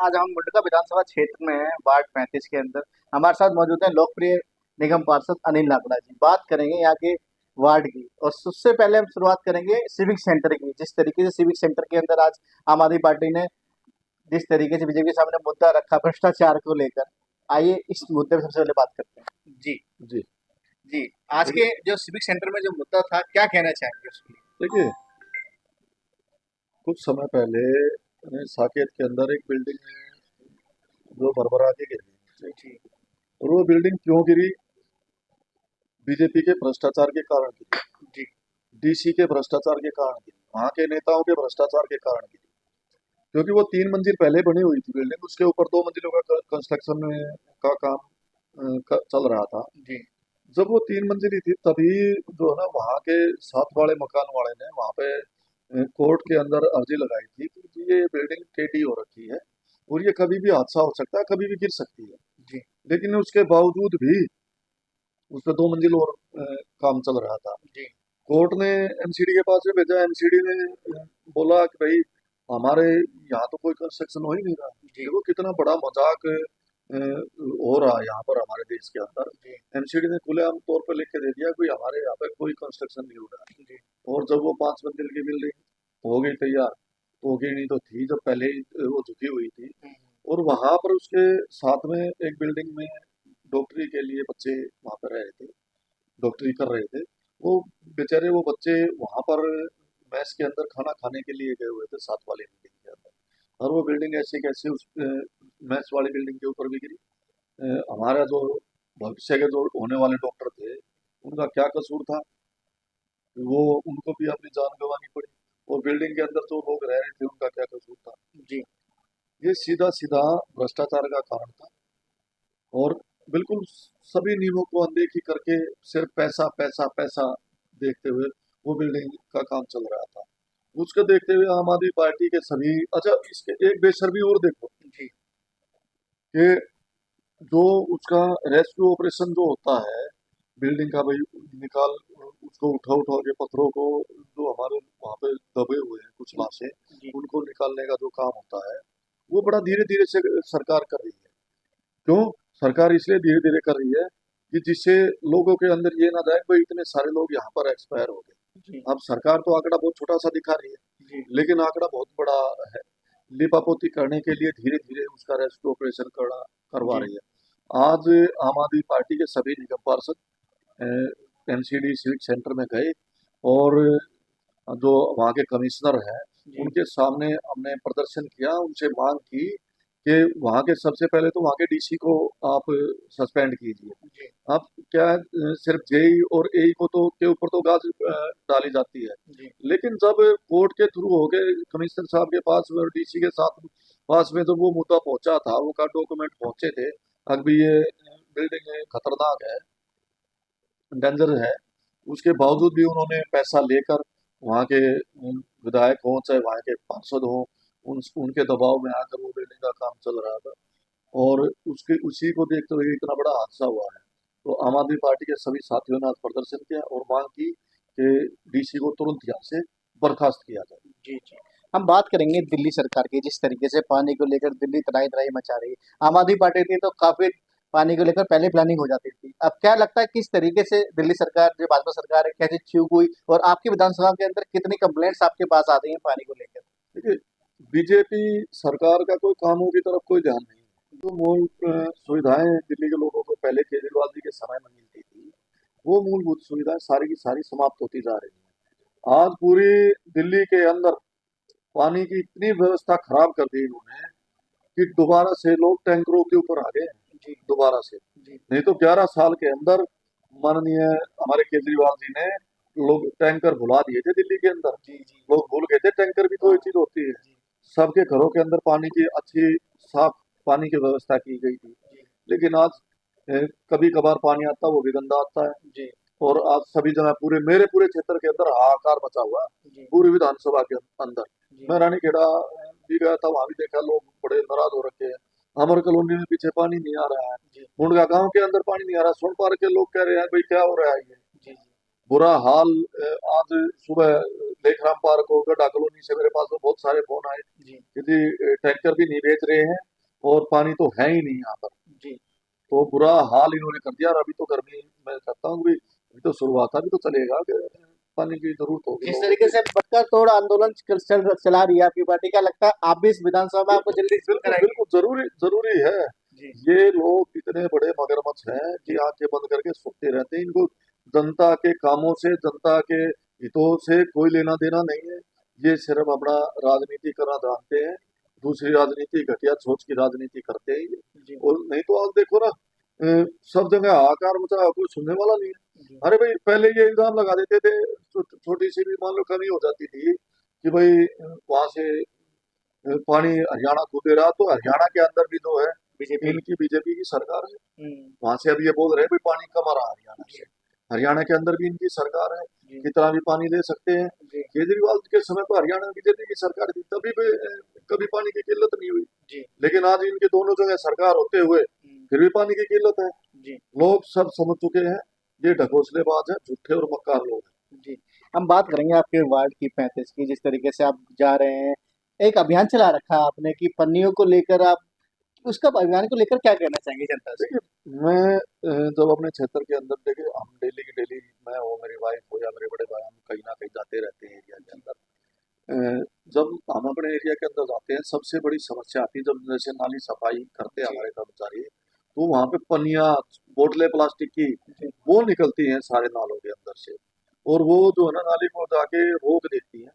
आज हम मुंडका विधानसभा क्षेत्र में हैं, वार्ड 35 के अंदर। हमारे साथ मौजूद हैं लोकप्रिय निगम पार्षद अनिल लाकड़ा जी। बात करेंगे यहाँ के वार्ड की, और सबसे पहले हम शुरुआत करेंगे सिविक सेंटर की। जिस तरीके से सिविक सेंटर के अंदर आज आम आदमी पार्टी ने जिस तरीके से बीजेपी के सामने मुद्दा रखा भ्रष्टाचार को लेकर, आइए इस मुद्दे पर सबसे पहले बात करते हैं। जी जी। जी, आज के जो सिविक सेंटर में जो मुद्दा था, क्या कहना चाहेंगे उसके लिए? देखिए, कुछ समय पहले साकेत के अंदर एक बिल्डिंग है जो भरभरा के गिरी। जी और वो बिल्डिंग क्यों गिरी? बीजेपी के भ्रष्टाचार के कारण गिरी, जी डीसी के भ्रष्टाचार के कारण गिरी, वहां के नेताओं के भ्रष्टाचार के कारण गिरी। क्योंकि वो 3 मंजिल पहले बनी हुई थी बिल्डिंग, उसके ऊपर 2 मंजिलों का कंस्ट्रक्शन का काम चल रहा था। जी जब वो 3 मंजिली थी तभी जो है ना, वहाँ के साथ वाले मकान वाले ने वहाँ पे कोर्ट के अंदर अर्जी लगाई थी कि ये बिल्डिंग टेढ़ी हो रखी है और ये कभी भी हादसा हो सकता है, कभी भी गिर सकती है। जी लेकिन उसके बावजूद भी उस पर 2 मंजिल और काम चल रहा था। जी कोर्ट ने एमसीडी के पास में भेजा, एमसीडी ने बोला कि भाई हमारे यहाँ तो कोई कंस्ट्रक्शन हो ही नहीं रहा। जी देखो कितना बड़ा मजाक हो रहा है यहाँ पर हमारे देश के अंदर। जी एमसीडी ने खुलेआम तौर पर लिख के दे दिया कि हमारे यहाँ पे कोई कंस्ट्रक्शन नहीं हो रहा है। जी और जब वो 5 मंजिल की बिल्डिंग हो गई तैयार, तो हो गई नहीं तो थी जब पहले ही वो झुकी हुई थी। हम्म, और वहां पर उसके साथ में एक बिल्डिंग में डॉक्टरी के लिए बच्चे वहां पर रहे थे, डॉक्टरी कर रहे थे। वो बेचारे वो बच्चे वहां पर मैस के अंदर खाना खाने के लिए गए हुए थे, साथ वाली बिल्डिंग के अंदर। और वो बिल्डिंग ऐसे कैसे उस मैस वाली बिल्डिंग के ऊपर भी गिरी? हमारा जो भविष्य के जो होने वाले डॉक्टर थे, उनका क्या कसूर था? वो उनको भी अपनी जान गंवानी पड़ी। और बिल्डिंग के अंदर जो लोग रह रहे थे उनका क्या कसूर था? जी ये सीधा सीधा भ्रष्टाचार का कारण था। और बिल्कुल सभी नियमों को अनदेखी करके सिर्फ पैसा पैसा पैसा देखते हुए वो बिल्डिंग का काम चल रहा था। उसको देखते हुए आम आदमी पार्टी के सभी, अच्छा इसके एक बेशर्मी और देखो जी कि जो उसका रेस्क्यू ऑपरेशन जो होता है बिल्डिंग का, भाई निकाल, उसको उठा उठा के पत्थरों को, जो हमारे वहाँ पे दबे हुए हैं कुछ लाशें, जी उनको निकालने का जो काम होता है, वो बड़ा धीरे धीरे से सरकार कर रही है। क्यों? सरकार इसलिए धीरे धीरे कर रही है कि जिससे लोगों के अंदर ये ना जाए कि भाई इतने सारे लोग यहाँ पर एक्सपायर हो गए। जी अब सरकार तो आंकड़ा बहुत छोटा सा दिखा रही है, जी लेकिन आंकड़ा बहुत बड़ा है। लिपापोती करने के लिए धीरे धीरे उसका रेस्क्यू ऑपरेशन करवा जी रही है। आज आम आदमी पार्टी के सभी निगम पार्षद एमसीडी सिविक सेंटर में गए, और जो वहाँ के कमिश्नर हैं जी उनके सामने हमने प्रदर्शन किया, उनसे मांग की कि वहाँ के सबसे पहले तो वहाँ के डीसी को आप सस्पेंड कीजिए। जी आप क्या सिर्फ जेई और एई को तो के ऊपर तो गाज डाली जाती है, जी लेकिन जब कोर्ट के थ्रू हो गए कमिश्नर साहब के पास में और डीसी के साथ पास में जब वो मुद्दा पहुंचा था, वो का डॉक्यूमेंट पहुंचे थे, अभी ये बिल्डिंग खतरनाक है, डेंजर है, उसके बावजूद भी उन्होंने पैसा लेकर वहाँ के विधायक हों चाहे वहाँ के पार्षद हों, उनके दबाव में आकर वो बिल्डिंग का काम चल रहा था। और उसके उसी को देखते हुए इतना बड़ा हादसा हुआ है। तो आम आदमी पार्टी के सभी साथियों ने आज प्रदर्शन किया और मांग की कि डीसी को तुरंत यहाँ से बर्खास्त किया जाए। जी जी। हम बात करेंगे दिल्ली सरकार की। जिस तरीके से पानी को लेकर दिल्ली तराई-तराई मचा रही है। आम आदमी पार्टी थी तो काफ़ी पानी को लेकर पहले प्लानिंग हो जाती थी। अब क्या लगता है किस तरीके से दिल्ली सरकार, जो भाजपा सरकार है, कैसे चूक हुई, और आपकी विधानसभा के अंदर कितनी कंप्लेंट्स आपके पास आती हैं पानी को लेकर? देखिए, बीजेपी सरकार का कोई कामों की तरफ कोई ध्यान नहीं है। जो मूल सुविधाएं दिल्ली के लोगों को पहले केजरीवाल जी के समय में मिलती थी, वो मूलभूत सुविधाएं सारी की सारी समाप्त होती जा रही हैं। आज पूरी दिल्ली के अंदर पानी की इतनी व्यवस्था खराब कर दी इन्होंने कि दोबारा से लोग टैंकरों के ऊपर आ गए हैं, जी दोबारा से। जी नहीं तो 11 साल के अंदर माननीय हमारे केजरीवाल जी ने लोग टैंकर भुला दिए थे दिल्ली के अंदर। जी जी। लोग भूल गए थे टैंकर भी हाँ कोई चीज होती है। जी सबके घरों के अंदर पानी की अच्छी साफ पानी की व्यवस्था की गई थी। जी लेकिन आज कभी कभार पानी आता है, वो भी गंदा आता है। जी और आज सभी जगह पूरे मेरे पूरे क्षेत्र के अंदर हाहाकार मचा हुआ है, जी पूरी विधानसभा के अंदर। जी मैं रानीखेड़ा भी गया था, वहां भी देखा लोग बड़े नाराज हो रखे हैं। अमर कॉलोनी में पीछे पानी नहीं आ रहा है, जी मुंडका गांव के अंदर पानी नहीं आ रहा। सोनपार के लोग कह रहे हैं भाई क्या हो रहा है ये जी बुरा हाल। आज सुबह लेखराम पार्क हो, गड्ढा कॉलोनी से मेरे पास में बहुत सारे फोन आए जी कि जी टैंकर भी नहीं भेज रहे हैं, और पानी तो है ही नहीं यहाँ पर। जी। तो बुरा हाल इन्होंने कर दिया। और अभी तो गर्मी, मैं चाहता हूँ कि अभी तो शुरुआत है, अभी तो चलेगा कि पानी की जरूरत होगी जिस लोगों तरीके की। से बटका तोड़ आंदोलन चला रही है आपकी पार्टी, क्या लगता है आप भी इस विधानसभा में आपको बिल्कुल जल्दी बिल्कुल कराएंगे? बिल्कुल, जरूरी जरूरी है। जी। ये लोग इतने बड़े मगरमच्छ हैं कि आंखें बंद करके सोते रहते हैं। इनको जनता के कामों से, जनता के हितों से कोई लेना देना नहीं है। ये सिर्फ अपना राजनीति करना जानते हैं। दूसरी राजनीति, घटिया सोच की राजनीति करते हैं ये। जी। और नहीं तो आज देखो ना, सब जगह हाहाकार मचा है, कोई सुनने वाला नहीं है। जी। अरे भाई, पहले ये इल्जाम लगा देते थे, छोटी सी भी मान लो कमी हो जाती थी कि भाई वहां से पानी हरियाणा को दे रहा, तो हरियाणा के अंदर भी जो है बीजेपी। इनकी बीजेपी की सरकार है। हम्म। वहां से अब ये बोल रहे हैं भाई पानी कम आ रहा है हरियाणा जी। से। हरियाणा के अंदर भी इनकी सरकार है, जी। कितना भी पानी ले सकते हैं। जी। केजरीवाल के समय तो हरियाणा में बीजेपी की सरकार थी, तभी भी कभी पानी की किल्लत नहीं हुई। जी। लेकिन आज इनके दोनों जगह सरकार होते हुए फिर भी पानी की किल्लत है। जी। लोग सब समझ चुके हैं, ये ढकोसलेबाज है, झूठे और मक्कार लोग हैं। जी। हम बात करेंगे आपके वार्ड की 35 की, जिस तरीके से आप जा रहे हैं, एक अभियान चला रखा है आपने कि पन्नियों को लेकर आप, उसका अभियान को लेकर क्या कहना चाहेंगे जनता से? देखिए, मैं जब अपने क्षेत्र के अंदर, देखिए हम डेली की डेली, मैं हो, मेरी वाइफ हो या मेरे बड़े भाई, हम कहीं ना कहीं जाते रहते हैं एरिया के अंदर। जब हम अपने एरिया के अंदर जाते हैं, सबसे बड़ी समस्या आती है जब जैसे नाली सफाई करते हैं जी। हमारे कर्मचारी, तो वहां पे पन्नियां, बोतलें प्लास्टिक की, जी। वो निकलती हैं सारे नालों के अंदर से। और वो जो है ना, नाली को जाके रोक देती है,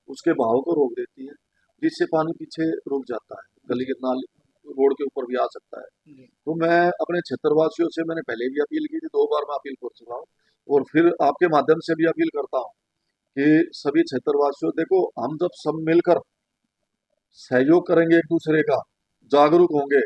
उसके बहाव को रोक देती है, जिससे पानी पीछे रुक जाता है, गली के नाली रोड के ऊपर भी आ सकता है। जी। तो मैं अपने क्षेत्रवासियों से, मैंने पहले भी अपील की थी, 2 बार मैं अपील कर चुका हूँ, और फिर आपके माध्यम से भी अपील करता हूँ कि सभी क्षेत्रवासियों, देखो हम जब सब मिलकर सहयोग करेंगे एक दूसरे का, जागरूक होंगे,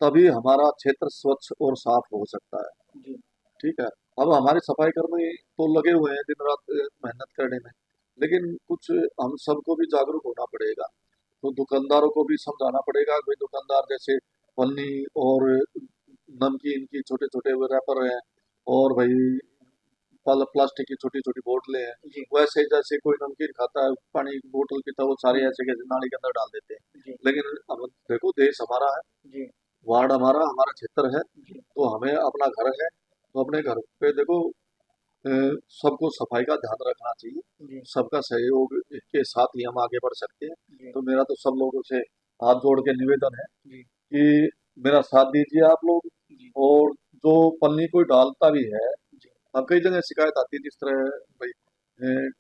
तभी हमारा क्षेत्र स्वच्छ और साफ हो सकता है। जी। ठीक है। अब हमारे सफाई कर्मी तो लगे हुए हैं दिन रात मेहनत करने में, लेकिन कुछ हम सबको भी जागरूक होना पड़ेगा। तो दुकानदारों को भी समझाना पड़ेगा कि भाई, दुकानदार जैसे पन्नी और नमकीन की छोटे छोटे रैपर हैं, और भाई प्लास्टिक की छोटी छोटी बोतलें हैं, जी। वैसे ही जैसे कोई नमकीन खाता है, पानी की बोतल पीता है, वो सारे ऐसे कैसे नाली के अंदर डाल देते हैं। जी। लेकिन अब देखो, देश हमारा है, जी। वार्ड हमारा, हमारा क्षेत्र है, जी। तो हमें अपना घर है, तो अपने घर पे देखो अ, सबको सफाई का ध्यान रखना चाहिए। जी। सबका सहयोग के साथ ही हम आगे बढ़ सकते हैं। जी। तो मेरा तो सब लोगों से हाथ जोड़ के निवेदन है जी। कि मेरा साथ दीजिए आप लोग। जी। और जो पन्नी कोई डालता भी है, जी। अब कई जगह शिकायत आती है, जिस तरह भाई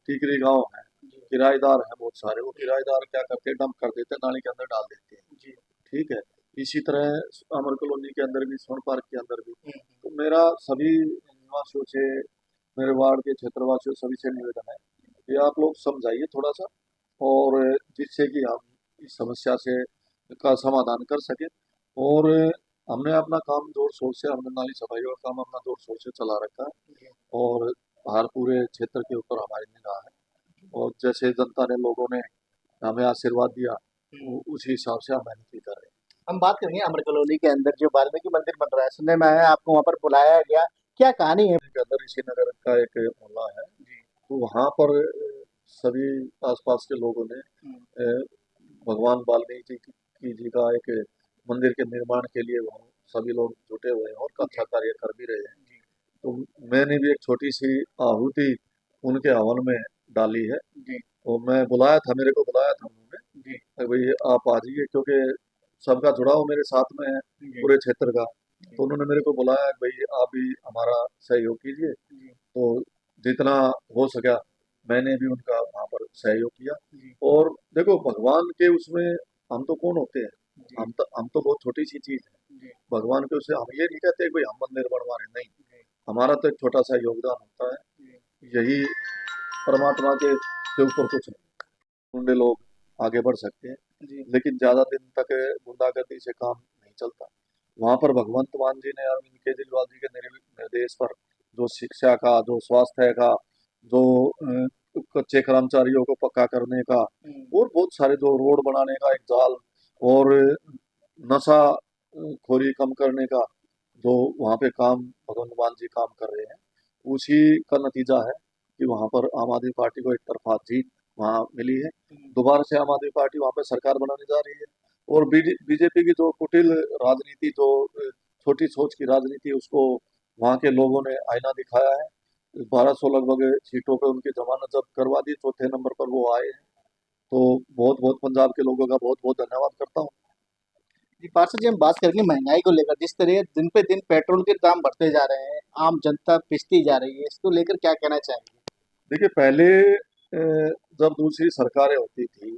टीकरी गांव है, जी। किराएदार है बहुत सारे, वो किराएदार क्या करते हैं, डंप कर देते हैं, नाली के अंदर डाल देते हैं। जी। ठीक है। इसी तरह अमर कॉलोनी के अंदर भी, स्वर्ण पार्क के अंदर भी। हम्म। तो मेरा सभी निवासियों से, मेरे वार्ड के क्षेत्रवासियों सभी से निवेदन है कि आप लोग समझाइए थोड़ा सा, और जिससे कि हम इस समस्या से का समाधान कर सकें। और हमने अपना काम जोर शोर से, हमने नाली सफाई का काम अपना जोर शोर से चला रखा है, जी। और हर पूरे क्षेत्र के ऊपर हमारी निगाह है। और जैसे जनता ने, लोगों ने हमें आशीर्वाद दिया, उसी हिसाब से हम मेहनत भी कर रहे हैं। हम बात करेंगे अमर कॉलोनी के अंदर जो वाल्मीकि मंदिर बन रहा है, सुनने में आया आपको वहाँ पर बुलाया गया, क्या कहानी है? के अंदर ऋषि नगर का एक मोहल्ला है, जी। तो वहाँ पर सभी आसपास के लोगों ने हम्म। भगवान वाल्मीकि जी का एक मंदिर के निर्माण के लिए वहाँ सभी लोग जुटे हुए हैं, और जी। अच्छा कार्य कर भी रहे हैं। जी। तो मैंने भी एक छोटी सी आहुति उनके हवन में डाली है। जी। तो मैं बुलाया था, मेरे को बुलाया था उन्होंने जी। कि भाई आप आ जाइए, क्योंकि सबका जुड़ाव मेरे साथ में है, जी। पूरे क्षेत्र का। जी। तो उन्होंने मेरे को बुलाया कि भाई आप भी हमारा सहयोग कीजिए। जी। तो जितना हो सका मैंने भी उनका वहाँ पर सहयोग किया। जी। और देखो, भगवान के उसमें हम तो कौन होते हैं, जी। हम तो बहुत छोटी सी चीज है जी। भगवान के। उसे हम ये नहीं कहते कि भाई हम मंदिर बनवा रहे हैं, नहीं। जी। हमारा तो एक छोटा सा योगदान होता है, जी। यही परमात्मा के ऊपर कुछ ढूंढे लोग आगे बढ़ सकते हैं। जी। लेकिन ज्यादा दिन तक गुंडागर्दी से काम नहीं चलता। वहां पर भगवंत मान जी ने, अरविंद केजरीवाल जी के निर्देश पर, जो शिक्षा का, जो स्वास्थ्य का, जो कच्चे कर्मचारियों को पक्का करने का, और बहुत सारे जो रोड बनाने का एक जाल, और नशा खोरी कम करने का जो वहाँ पे काम भगवंत मान जी काम कर रहे हैं, उसी का नतीजा है कि वहाँ पर आम आदमी पार्टी को एक तरफा जीत वहाँ मिली है। दोबारा से आम आदमी पार्टी वहाँ पे सरकार बनाने जा रही है। और बीजेपी की जो कुटिल राजनीति, जो छोटी सोच की राजनीति, उसको वहाँ के लोगों ने आईना दिखाया है। 1200 लगभग सीटों पे उनकी जमानत जब्त करवा दी, चौथे नंबर पर वो आए हैं। तो बहुत बहुत पंजाब के लोगों का बहुत बहुत धन्यवाद करता हूँ। जी पार्षद जी, हम बात करेंगे महंगाई को लेकर। जिस तरह दिन पे दिन पेट्रोल के दाम बढ़ते जा रहे हैं, आम जनता पिसती जा रही है, इसको लेकर क्या कहना चाहेंगे? देखिए, पहले जब दूसरी सरकारें होती थी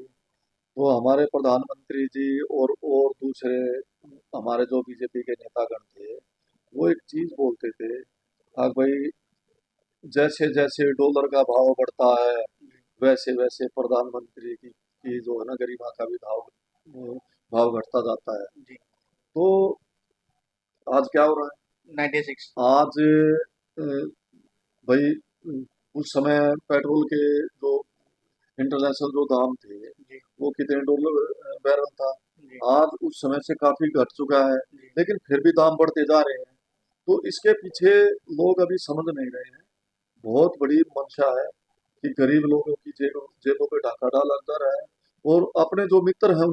तो हमारे प्रधानमंत्री जी और दूसरे हमारे जो बीजेपी के नेतागण थे, वो एक चीज बोलते थे, भाई जैसे जैसे डॉलर का भाव बढ़ता है वैसे वैसे प्रधानमंत्री की जो है ना गरिमा का भी भाव घटता जाता है। जी। तो आज क्या हो रहा 96। है? आज भाई उस समय पेट्रोल के जो इंटरनेशनल जो दाम थे, जी। वो कितने डॉलर बैरल था। जी। आज उस समय से काफी घट चुका है, जी। लेकिन फिर भी दाम बढ़ते जा रहे हैं। तो इसके पीछे लोग अभी समझ नहीं रहे हैं। बहुत बड़ी मंशा है कि गरीब लोगों की जेबों पे डाका डाला जा रहा है, और अपने जो मित्र हैं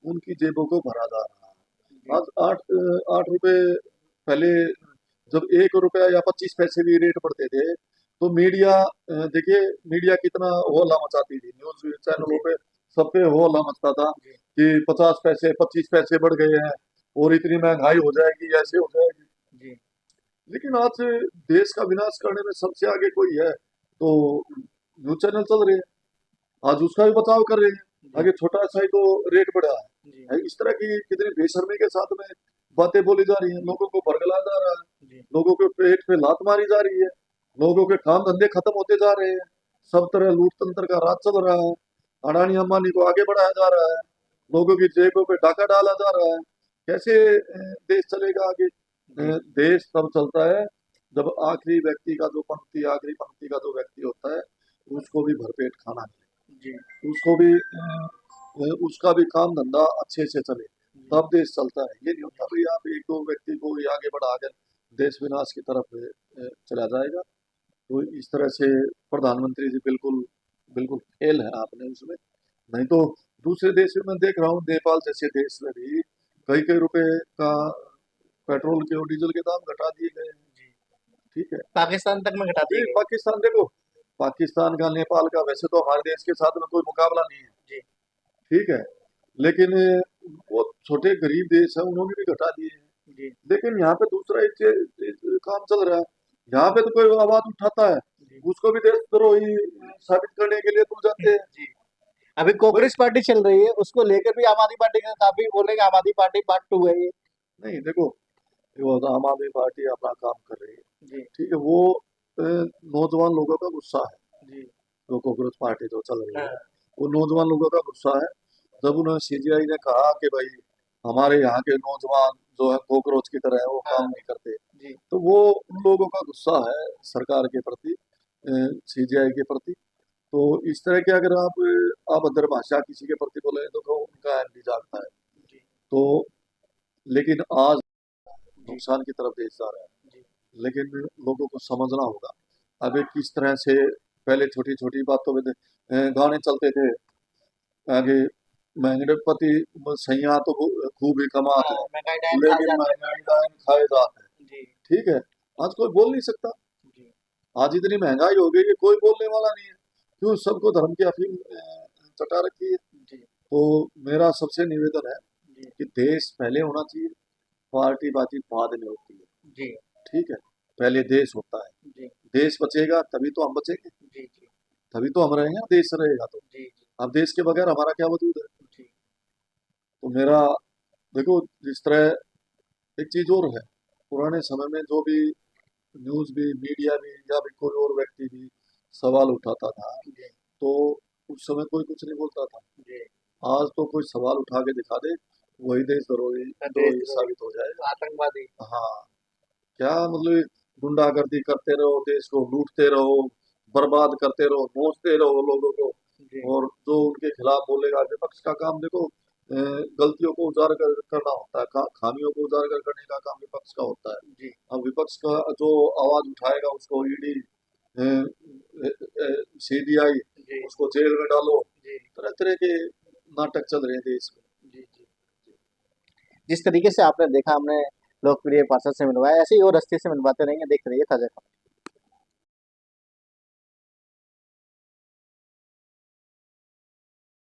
उनकी जेबों को भरा जा रहा जी। है। आज 8 8 रुपए पहले, जब 1 रुपया या 25 पैसे भी रेट बढ़ते थे, तो मीडिया, देखिए मीडिया कितना हौला मचाती थी, न्यूज चैनलों पे सब पे हौला मचता था जी। कि 50 पैसे 25 पैसे बढ़ गए हैं और इतनी महंगाई हो जाएगी, ऐसे हो जाएगी। जी। लेकिन आज देश का विनाश करने में सबसे आगे कोई है तो न्यूज चैनल चल रहे हैं, आज उसका भी बचाव कर रहे हैं। जी। आगे छोटा सा ही तो रेट बढ़ा जी। है। इस तरह की कितनी बेशर्मी के साथ में बातें बोली जा रही हैं, लोगों को बरगला जा रहा है, जी। लोगों के पेट पे लात मारी जा रही है, लोगों के काम धंधे खत्म होते जा रहे हैं, सब तरह लूट तंत्र का राज चल रहा है, अडानी अंबानी को आगे बढ़ाया जा रहा है, लोगों की जेबों पे डाका डाला जा रहा है। कैसे देश चलेगा आगे? जी। देश तब चलता है जब आखिरी पंक्ति का जो व्यक्ति होता है, उसको भी भरपेट खाना जी। मिले, उसको भी उसका भी काम धंधा अच्छे से चले, जी। तब देश चलता है। ये नहीं होता भाई आप एक दो व्यक्ति को ही आगे बढ़ाकर देश विनाश की तरफ चला जाएगा। तो इस तरह से प्रधानमंत्री जी बिल्कुल बिल्कुल फेल है आपने उसमें। नहीं तो दूसरे देश में मैं देख रहा हूँ, नेपाल जैसे देश में भी कई कई रुपए का पेट्रोल के और डीजल के दाम घटा दिए गए हैं। जी। ठीक है। पाकिस्तान तक में घटा दिए ये गए। पाकिस्तान देखो, पाकिस्तान का नेपाल का वैसे तो हमारे देश के साथ में कोई मुकाबला नहीं है। जी। ठीक है। लेकिन वो छोटे गरीब देश है, उन्होंने भी घटा दिए हैं। जी। लेकिन यहाँ पे दूसरा एक काम चल रहा है, यहाँ पे तो कोई आवाज उठाता है, जी। उसको भी देशद्रोही साबित करने के लिए तुल जाते हैं। जी। अभी भाई कांग्रेस पार्टी चल रही है, उसको लेकर भी आम आदमी पार्टी का काफी बोल रहे हैं कि आम आदमी पार्टी पार्ट 2 है ये। नहीं देखो, वो आम आदमी पार्टी अपना काम कर रही है। जी। ठीक है, वो नौजवान लोगों का गुस्सा है। जी। जो कांग्रेस पार्टी जो चल रही हाँ। है, वो नौजवान लोगों का गुस्सा है। जब उन्हें सीजीआई ने कहा कि भाई हमारे यहाँ के नौजवान जो है कॉकरोच की तरह है, वो हाँ। काम नहीं करते, जी। तो वो उन लोगों का गुस्सा है सरकार के प्रति, सीजीआई के प्रति। तो इस तरह के अगर आप अभद्र भाषा किसी के प्रति बोले तो उनका एमडी जागता है। जी। तो लेकिन आज जी। नुकसान की तरफ देश जा रहा है। जी। लेकिन लोगों को समझना होगा। अभी किस तरह से पहले छोटी छोटी बातों में गाने चलते थे, आगे महंगे पति सैया तो खूब ही कमात हाँ, है, महंगाई डायन खा लेकिन जाते महंगाई डायन खाए जात है। हैं। जी। ठीक है। आज कोई बोल नहीं सकता। जी। आज इतनी महंगाई हो गई कि कोई बोलने वाला नहीं है, क्यों सबको धर्म की अफीम चटा रखी है। जी। तो मेरा सबसे निवेदन है जी। कि देश पहले होना चाहिए, पार्टी बाजी बाद में होती है। जी। ठीक है। पहले देश होता है, जी। देश बचेगा तभी तो हम बचेंगे, जी। जी। तभी तो हम रहेंगे, देश रहेगा तो। जी। जी। अब देश के बगैर हमारा क्या वजूद है? जी। तो मेरा, देखो, जिस तरह एक चीज और है, पुराने समय में जो भी न्यूज भी मीडिया भी या भी कोई और व्यक्ति भी सवाल उठाता था, जी। तो उस समय कोई कुछ नहीं बोलता था। जी। आज तो कोई सवाल उठा के दिखा दे, वही देशद्रोही द्रोही देशद्रोही, साबित हो जाएगा। आतंकवादी। हाँ, क्या मतलब, गुंडागर्दी करते रहो, देश को लूटते रहो, बर्बाद करते रहो, नोचते रहो लोगों को, जी। और जो उनके खिलाफ बोलेगा, विपक्ष का काम देखो, गलतियों को उजागर करना होता है, खामियों को उजागर करने का काम विपक्ष का होता है। जी। अब विपक्ष का जो आवाज उठाएगा उसको ईडी, सीबीआई, जी। उसको जेल में डालो, जी। तरह तरह के नाटक चल रहे हैं देश में। जी। जी। जिस तरीके से आपने देखा हमने लोकप्रिय पार्षद से मिलवाया, ऐसे ही और रस्ते से मिलवाते रहेंगे। देखते रहिए ताजा खबर।